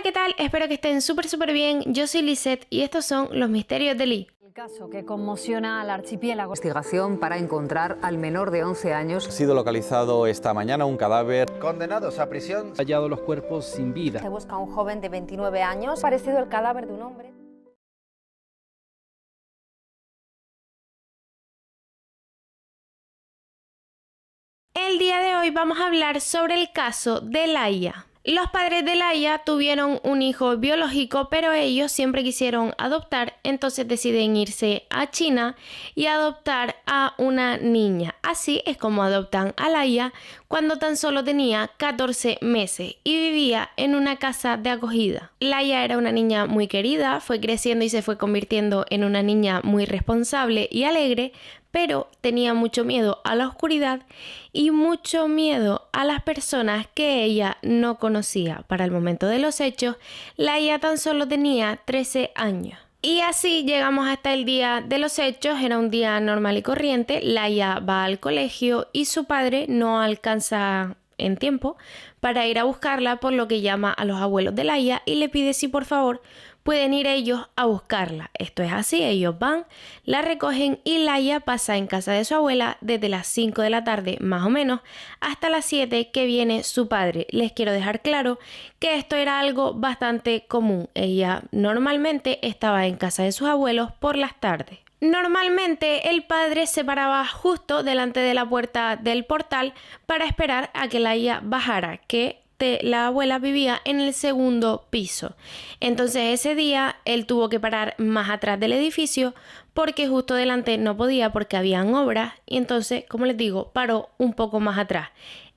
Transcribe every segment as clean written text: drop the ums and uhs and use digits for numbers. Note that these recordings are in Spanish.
¿qué tal? Espero que estén súper bien. Yo soy Lisette y estos son los misterios de Lee. El caso que conmociona al archipiélago. Investigación para encontrar al menor de 11 años. Ha sido localizado esta mañana un cadáver. Condenados a prisión. Hallado los cuerpos sin vida. Se busca a un joven de 29 años, parecido al cadáver de un hombre. El día de hoy vamos a hablar sobre el caso de Laia. Los padres de Laia tuvieron un hijo biológico, pero ellos siempre quisieron adoptar, entonces deciden irse a China y adoptar a una niña. Así es como adoptan a Laia cuando tan solo tenía 14 meses y vivía en una casa de acogida. Laia era una niña muy querida, fue creciendo y se fue convirtiendo en una niña muy responsable y alegre, pero tenía mucho miedo a la oscuridad y mucho miedo a las personas que ella no conocía. Para el momento de los hechos, Laia tan solo tenía 13 años. Y así llegamos hasta el día de los hechos. Era un día normal y corriente. Laia va al colegio y su padre no alcanza en tiempo para ir a buscarla, por lo que llama a los abuelos de Laia y le pide si por favor pueden ir ellos a buscarla. Esto es así, ellos van, la recogen y Laia pasa en casa de su abuela desde las 5 de la tarde más o menos hasta las 7 que viene su padre. Les quiero dejar claro que esto era algo bastante común. Ella normalmente estaba en casa de sus abuelos por las tardes. Normalmente el padre se paraba justo delante de la puerta del portal para esperar a que Laia bajara, que la abuela vivía en el segundo piso. Entonces ese día él tuvo que parar más atrás del edificio porque justo delante no podía porque habían obras y entonces, como les digo, paró un poco más atrás.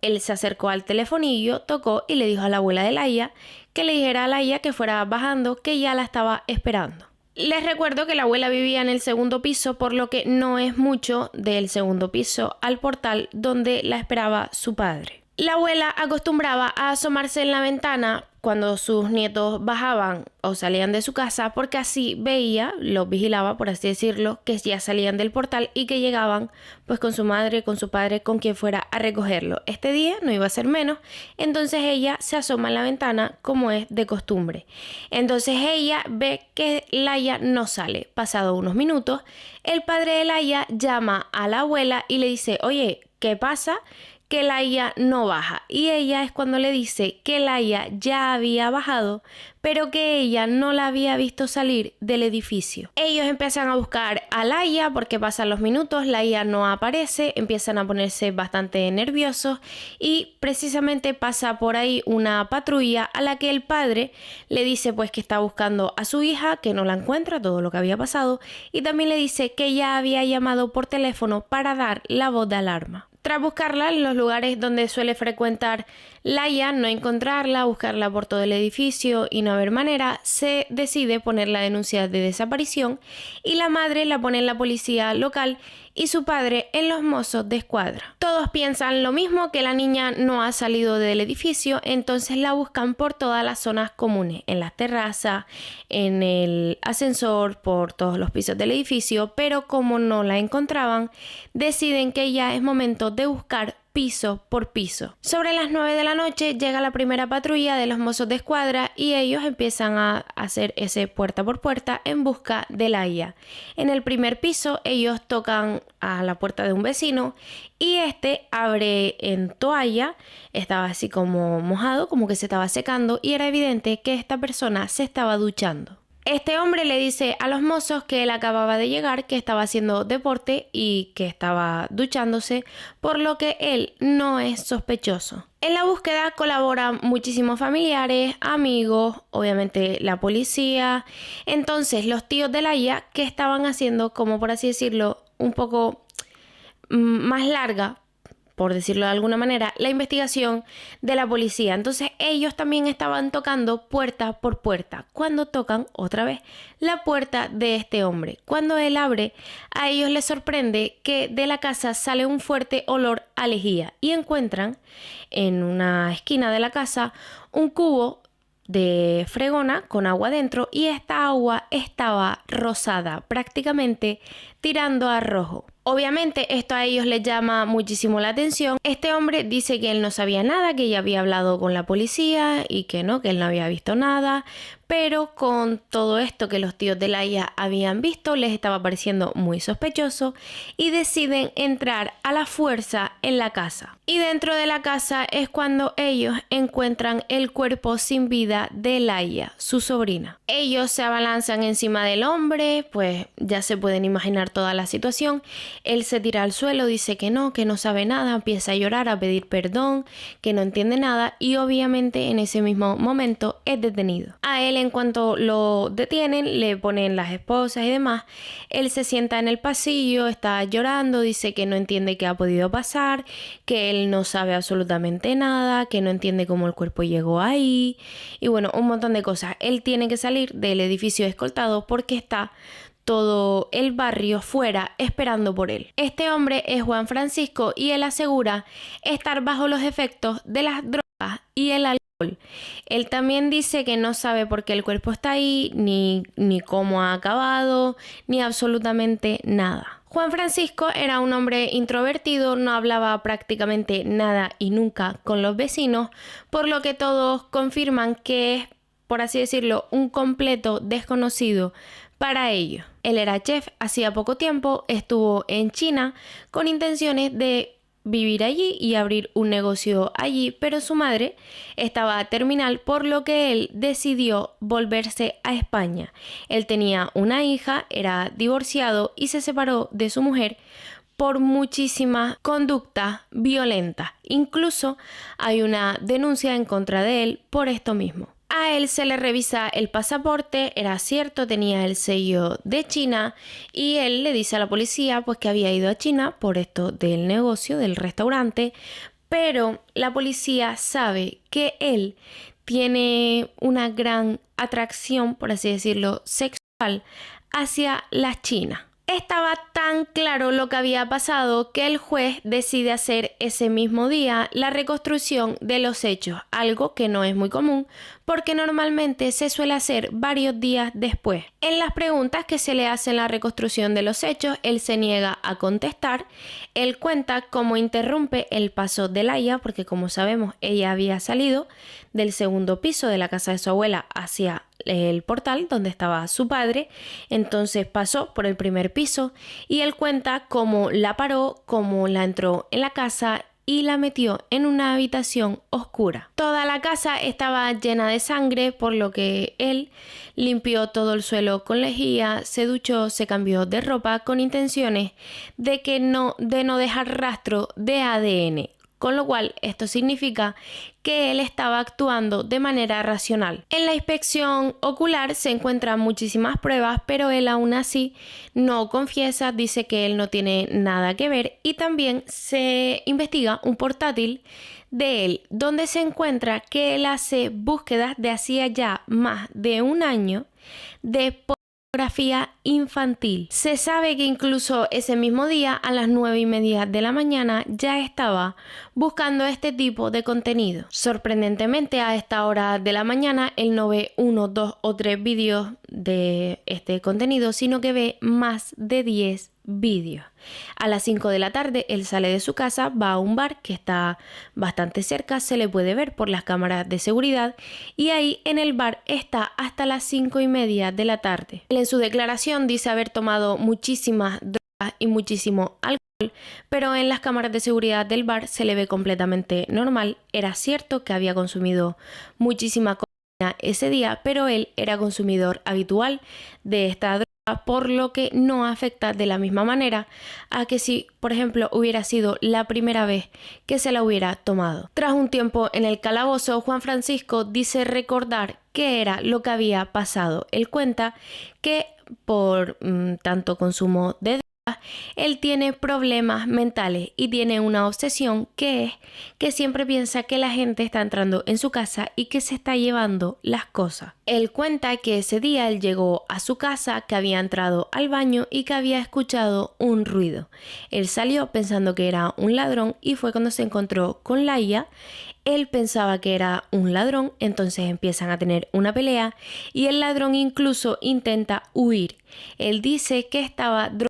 Él se acercó al telefonillo, tocó y le dijo a la abuela de Laia que le dijera a Laia que fuera bajando, que ya la estaba esperando. Les recuerdo que la abuela vivía en el segundo piso, por lo que no es mucho del segundo piso al portal donde la esperaba su padre. La abuela acostumbraba a asomarse en la ventana cuando sus nietos bajaban o salían de su casa porque así veía, los vigilaba por así decirlo, que ya salían del portal y que llegaban pues con su madre, con su padre, con quien fuera a recogerlo. Este día no iba a ser menos, entonces ella se asoma en la ventana como es de costumbre. Entonces ella ve que Laia no sale. Pasado unos minutos, el padre de Laia llama a la abuela y le dice: oye, ¿qué pasa? Que Laia no baja, y ella es cuando le dice que Laia ya había bajado pero que ella no la había visto salir del edificio. Ellos empiezan a buscar a Laia porque pasan los minutos, Laia no aparece, empiezan a ponerse bastante nerviosos y precisamente pasa por ahí una patrulla a la que el padre le dice pues que está buscando a su hija, que no la encuentra, todo lo que había pasado, y también le dice que ya había llamado por teléfono para dar la voz de alarma. Tras buscarla en los lugares donde suele frecuentar Laia, no encontrarla, buscarla por todo el edificio y no haber manera, se decide poner la denuncia de desaparición y la madre la pone en la policía local y su padre en los mozos de escuadra. Todos piensan lo mismo, que la niña no ha salido del edificio, entonces la buscan por todas las zonas comunes, en las terrazas, en el ascensor, por todos los pisos del edificio, pero como no la encontraban, deciden que ya es momento de buscar piso por piso. Sobre las 9 de la noche llega la primera patrulla de los mozos de escuadra y ellos empiezan a hacer ese puerta por puerta en busca de Laia. En el primer piso ellos tocan a la puerta de un vecino y este abre en toalla, estaba así como mojado, como que se estaba secando y era evidente que esta persona se estaba duchando. Este hombre le dice a los mozos que él acababa de llegar, que estaba haciendo deporte y que estaba duchándose, por lo que él no es sospechoso. En la búsqueda colaboran muchísimos familiares, amigos, obviamente la policía. Entonces los tíos de Laia, que estaban haciendo, como por así decirlo, un poco más larga, por decirlo de alguna manera, la investigación de la policía. Entonces ellos también estaban tocando puerta por puerta. Cuando tocan otra vez la puerta de este hombre, cuando él abre, a ellos les sorprende que de la casa sale un fuerte olor a lejía y encuentran en una esquina de la casa un cubo de fregona con agua dentro y esta agua estaba rosada, prácticamente tirando a rojo. Obviamente esto a ellos les llama muchísimo la atención. Este hombre dice que él no sabía nada, que ya había hablado con la policía y que él no había visto nada, pero con todo esto que los tíos de Laia habían visto les estaba pareciendo muy sospechoso y deciden entrar a la fuerza en la casa. Y dentro de la casa es cuando ellos encuentran el cuerpo sin vida de Laia, su sobrina. Ellos se abalanzan encima del hombre, pues ya se pueden imaginar toda la situación. Él se tira al suelo, dice que no sabe nada, empieza a llorar, a pedir perdón, que no entiende nada y obviamente en ese mismo momento es detenido. A él, en cuanto lo detienen, le ponen las esposas y demás. Él se sienta en el pasillo, está llorando, dice que no entiende qué ha podido pasar, que él no sabe absolutamente nada, que no entiende cómo el cuerpo llegó ahí y bueno, un montón de cosas. Él tiene que salir del edificio escoltado porque está todo el barrio fuera esperando por él. Este hombre es Juan Francisco y él asegura estar bajo los efectos de las drogas y el alcohol. Él también dice que no sabe por qué el cuerpo está ahí, ni cómo ha acabado, ni absolutamente nada. Juan Francisco era un hombre introvertido, no hablaba prácticamente nada y nunca con los vecinos, por lo que todos confirman que es, por así decirlo, un completo desconocido para ellos. Él era chef hacía poco tiempo, estuvo en China con intenciones de vivir allí y abrir un negocio allí, pero su madre estaba terminal, por lo que él decidió volverse a España. Él tenía una hija, era divorciado y se separó de su mujer por muchísima conducta violenta. Incluso hay una denuncia en contra de él por esto mismo. A él se le revisa el pasaporte, era cierto, tenía el sello de China y él le dice a la policía pues que había ido a China por esto del negocio, del restaurante, pero la policía sabe que él tiene una gran atracción, por así decirlo, sexual hacia la China. Estaba tan claro lo que había pasado que el juez decide hacer ese mismo día la reconstrucción de los hechos, algo que no es muy común porque normalmente se suele hacer varios días después. En las preguntas que se le hacen la reconstrucción de los hechos, él se niega a contestar. Él cuenta cómo interrumpe el paso de Laia, porque como sabemos ella había salido del segundo piso de la casa de su abuela hacia el portal donde estaba su padre, entonces pasó por el primer piso y él cuenta cómo la paró, cómo la entró en la casa y la metió en una habitación oscura. Toda la casa estaba llena de sangre, por lo que él limpió todo el suelo con lejía, se duchó, se cambió de ropa con intenciones de no dejar rastro de ADN. Con lo cual esto significa que él estaba actuando de manera racional. En la inspección ocular se encuentran muchísimas pruebas, pero él aún así no confiesa, dice que él no tiene nada que ver y también se investiga un portátil de él donde se encuentra que él hace búsquedas de hacía ya más de un año de pornografía infantil. Se sabe que incluso ese mismo día a las 9:30 de la mañana ya estaba buscando este tipo de contenido. Sorprendentemente a esta hora de la mañana él no ve 1, 2 o 3 vídeos de este contenido, sino que ve más de 10 vídeos. A las 5 de la tarde él sale de su casa, va a un bar que está bastante cerca, se le puede ver por las cámaras de seguridad y ahí en el bar está hasta las 5:30 de la tarde. Él en su declaración dice haber tomado muchísimas drogas y muchísimo alcohol, pero en las cámaras de seguridad del bar se le ve completamente normal. Era cierto que había consumido muchísima cocaína ese día, pero él era consumidor habitual de esta droga, por lo que no afecta de la misma manera a que si, por ejemplo, hubiera sido la primera vez que se la hubiera tomado. Tras un tiempo en el calabozo, Juan Francisco dice recordar qué era lo que había pasado. Él cuenta que por tanto consumo de drogas, él tiene problemas mentales y tiene una obsesión que es que siempre piensa que la gente está entrando en su casa y que se está llevando las cosas. Él cuenta que ese día él llegó a su casa, que había entrado al baño y que había escuchado un ruido. Él salió pensando que era un ladrón y fue cuando se encontró con Laia. Él pensaba que era un ladrón, entonces empiezan a tener una pelea y el ladrón incluso intenta huir. Él dice que estaba drogado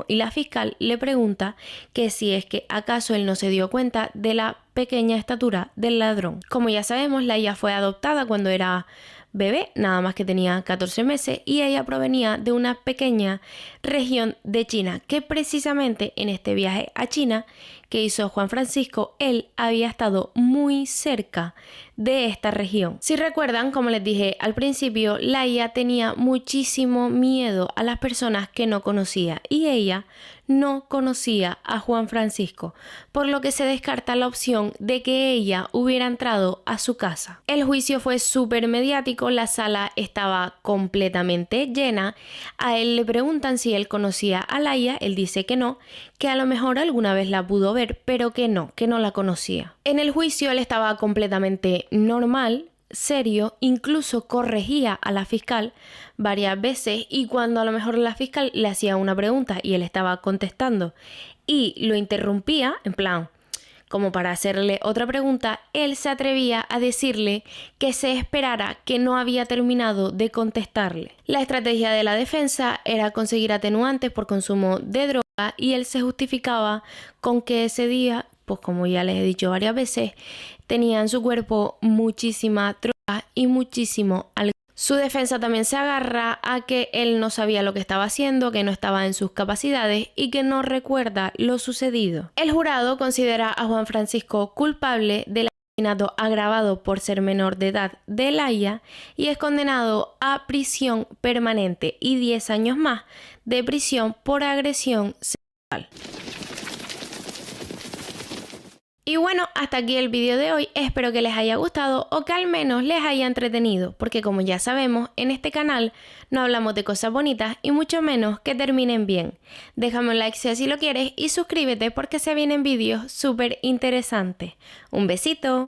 y la fiscal le pregunta que si es que acaso él no se dio cuenta de la pequeña estatura del ladrón. Como ya sabemos, Laia fue adoptada cuando era bebé, nada más que tenía 14 meses, y ella provenía de una pequeña región de China, que precisamente en este viaje a China que hizo Juan Francisco, él había estado muy cerca de esta región. Si recuerdan, como les dije al principio, Laia tenía muchísimo miedo a las personas que no conocía y ella no conocía a Juan Francisco, por lo que se descarta la opción de que ella hubiera entrado a su casa. El juicio fue súper mediático, la sala estaba completamente llena. A él le preguntan si él conocía a Laia, él dice que no, que a lo mejor alguna vez la pudo ver, pero que no la conocía. En el juicio él estaba completamente normal, serio, incluso corregía a la fiscal varias veces, y cuando a lo mejor la fiscal le hacía una pregunta y él estaba contestando y lo interrumpía, en plan como para hacerle otra pregunta, él se atrevía a decirle que se esperara, que no había terminado de contestarle. La estrategia de la defensa era conseguir atenuantes por consumo de droga y él se justificaba con que ese día, pues como ya les he dicho varias veces, tenía en su cuerpo muchísima droga y muchísimo alcohol. Su defensa también se agarra a que él no sabía lo que estaba haciendo, que no estaba en sus capacidades y que no recuerda lo sucedido. El jurado considera a Juan Francisco culpable del asesinato agravado por ser menor de edad de Laia y es condenado a prisión permanente y 10 años más de prisión por agresión sexual. Y bueno, hasta aquí el vídeo de hoy, espero que les haya gustado o que al menos les haya entretenido, porque como ya sabemos, en este canal no hablamos de cosas bonitas y mucho menos que terminen bien. Déjame un like si así lo quieres y suscríbete porque se vienen vídeos súper interesantes. Un besito.